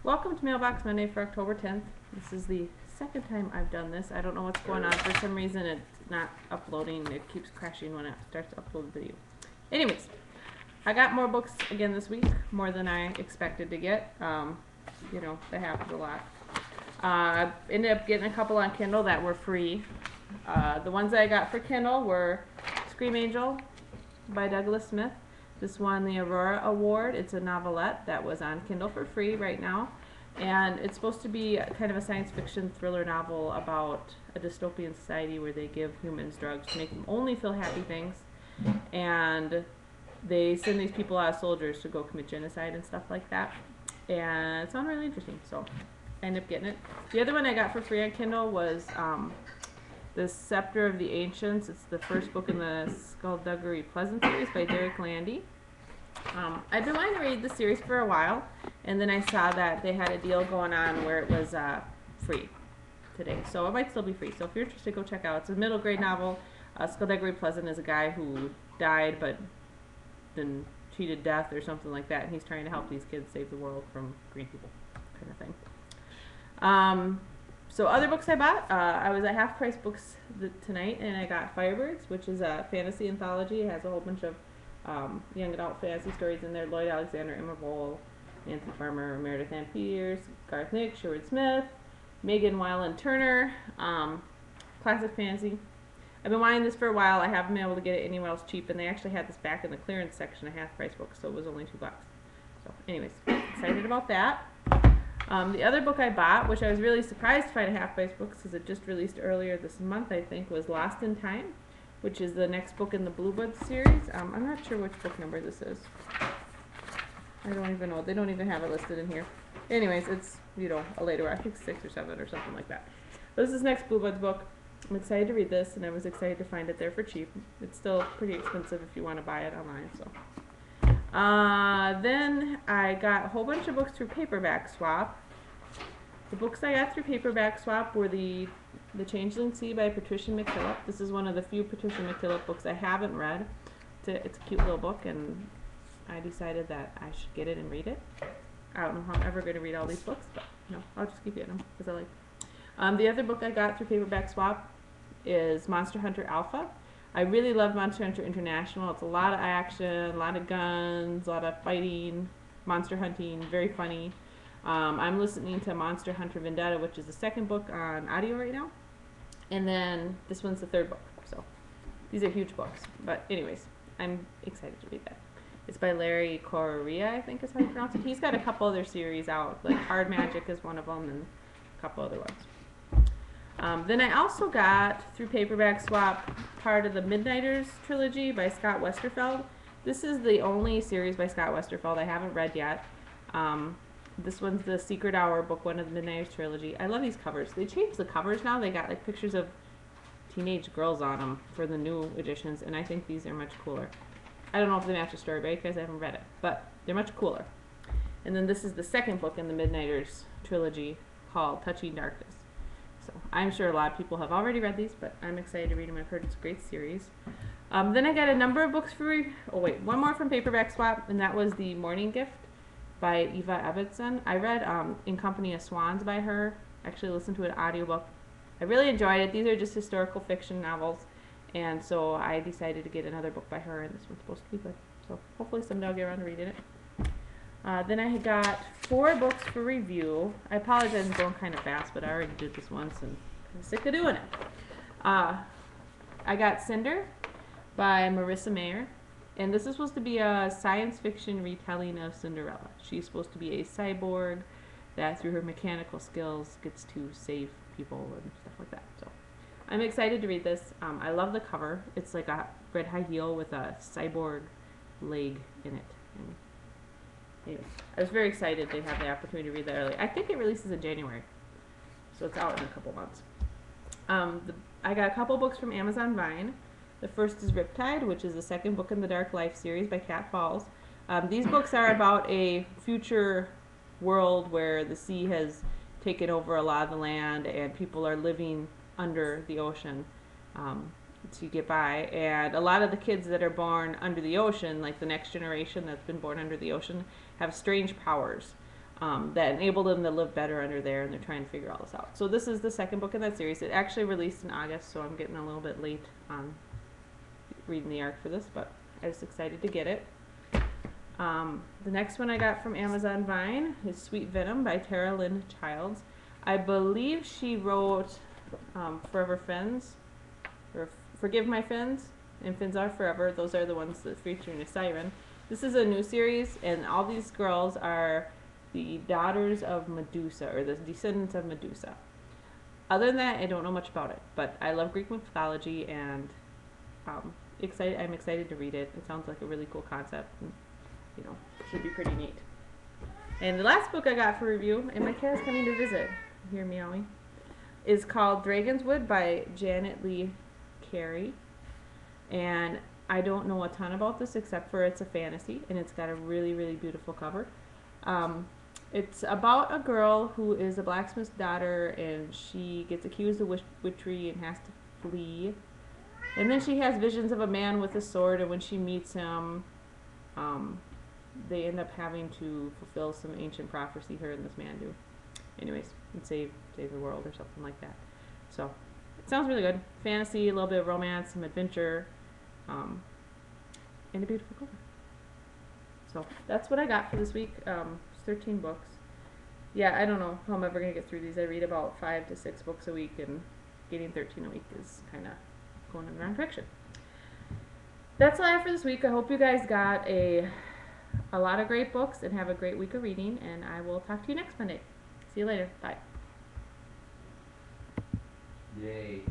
Welcome to Mailbox Monday for October 10th. This is the second time I've done this. I don't know what's going on. For some reason it's not uploading. It keeps crashing when it starts to upload the video. Anyways, I got more books again this week, more than I expected to get. You know, that happens a lot. I ended up getting a couple on Kindle that were free. The ones that I got for Kindle were Scream Angel by Douglas Smith. This won the Aurora Award. It's a novelette that was on Kindle for free right now. And it's supposed to be kind of a science fiction thriller novel about a dystopian society where they give humans drugs to make them only feel happy things. And they send these people out as soldiers to go commit genocide and stuff like that. And it sounded really interesting, so I ended up getting it. The other one I got for free on Kindle was The Scepter of the Ancients. It's the first book in the Skullduggery Pleasant series by Derek Landy. I've been wanting to read the series for a while, and then I saw that they had a deal going on where it was free today. So it might still be free. So if you're interested, go check out. It's a middle grade novel. Skullduggery Pleasant is a guy who died but then cheated death or something like that, and he's trying to help these kids save the world from green people, kind of thing. So other books I bought, I was at Half Price Books tonight, and I got Firebirds, which is a fantasy anthology. It has a whole bunch of young adult fantasy stories in there. Lloyd Alexander, Emma Bull, Nancy Farmer, Meredith Ann Peters, Garth Nix, Sherwood Smith, Megan Weiland Turner, classic fantasy. I've been wanting this for a while. I haven't been able to get it anywhere else cheap, and they actually had this back in the clearance section of Half Price Books, so it was only $2. So anyways, excited about that. The other book I bought, which I was really surprised to find at Half Price Books because it just released earlier this month, I think, was Lost in Time, which is the next book in the Bluebird series. I'm not sure which book number this is. I don't even know. They don't even have it listed in here. Anyways, it's, you know, a later, I think 6 or 7 or something like that. But this is next Bluebirds book. I'm excited to read this, and I was excited to find it there for cheap. It's still pretty expensive if you want to buy it online. So, then I got a whole bunch of books through Paperback Swap. The books I got through Paperback Swap were the Changeling Sea by Patricia McKillop. This is one of the few Patricia McKillop books I haven't read. It's a cute little book, and I decided that I should get it and read it. I don't know how I'm ever going to read all these books, but no, I'll just keep getting them because I like them. The other book I got through Paperback Swap is Monster Hunter Alpha. I really love Monster Hunter International. It's a lot of action, a lot of guns, a lot of fighting, monster hunting, very funny. I'm listening to Monster Hunter Vendetta, which is the second book on audio right now. And then this one's the third book. So these are huge books. But anyways, I'm excited to read that. It's by Larry Correia, I think is how you pronounce it. He's got a couple other series out, like Hard Magic is one of them, and a couple other ones. Then I also got, through Paperback Swap, part of the Midnighters trilogy by Scott Westerfeld. This is the only series by Scott Westerfeld I haven't read yet. This one's the Secret Hour, book 1 of the Midnighters trilogy. I love these covers. They changed the covers now. They got like pictures of teenage girls on them for the new editions, and I think these are much cooler. I don't know if they match the story because I haven't read it, but they're much cooler. And then this is the second book in the Midnighters trilogy called Touching Darkness. So I'm sure a lot of people have already read these, but I'm excited to read them. I've heard it's a great series. Then I got a number of books for, one more from Paperback Swap, and that was The Morning Gift by Eva Ebbetson. I read In Company of Swans by her. Actually listened to an audiobook. I really enjoyed it. These are just historical fiction novels, and so I decided to get another book by her, and this one's supposed to be good. So hopefully someday I'll get around to reading it. Then I got 4 books for review. I apologize, I'm going kind of fast, but I already did this once, and I'm sick of doing it. I got Cinder by Marissa Mayer. And this is supposed to be a science fiction retelling of Cinderella. She's supposed to be a cyborg that through her mechanical skills gets to save people and stuff like that. So I'm excited to read this. I love the cover. It's like a red high heel with a cyborg leg in it. And anyways, I was very excited to have the opportunity to read that early. I think it releases in January, so it's out in a couple months. I got a couple books from Amazon Vine. The first is Riptide, which is the second book in the Dark Life series by Kat Falls. These books are about a future world where the sea has taken over a lot of the land and people are living under the ocean to get by. And a lot of the kids that are born under the ocean, like the next generation that's been born under the ocean, have strange powers. that enable them to live better under there, and they're trying to figure all this out. So this is the second book in that series. It actually released in August, so I'm getting a little bit late on reading the arc for this, but I was excited to get it. The next one I got from Amazon Vine is Sweet Venom by Tara Lynn Childs. I believe she wrote Forever Fins, or Forgive My Fins, and Fins Are Forever. Those are the ones that featuring a siren. This is a new series, and all these girls are the daughters of Medusa, or the descendants of Medusa. Other than that, I don't know much about it, but I love Greek mythology, and I'm excited to read it. It sounds like a really cool concept, and, you know, should be pretty neat. And the last book I got for review, and my cat is coming to visit, you hear meowing, is called Dragonswood by Janet Lee Carey. And I don't know a ton about this except for it's a fantasy, and it's got a really, really beautiful cover. It's about a girl who is a blacksmith's daughter, and she gets accused of witchery and has to flee. And then she has visions of a man with a sword, and when she meets him, they end up having to fulfill some ancient prophecy, her and this man do. Anyways, and save the world or something like that. So, it sounds really good. Fantasy, a little bit of romance, some adventure, and a beautiful cover. So, that's what I got for this week. It's 13 books. Yeah, I don't know how I'm ever going to get through these. I read about 5 to 6 books a week, and getting 13 a week is kind of going in the wrong direction. That's all I have for this week. I hope you guys got a lot of great books and have a great week of reading, and I will talk to you next Monday. See you later. Bye. Yay.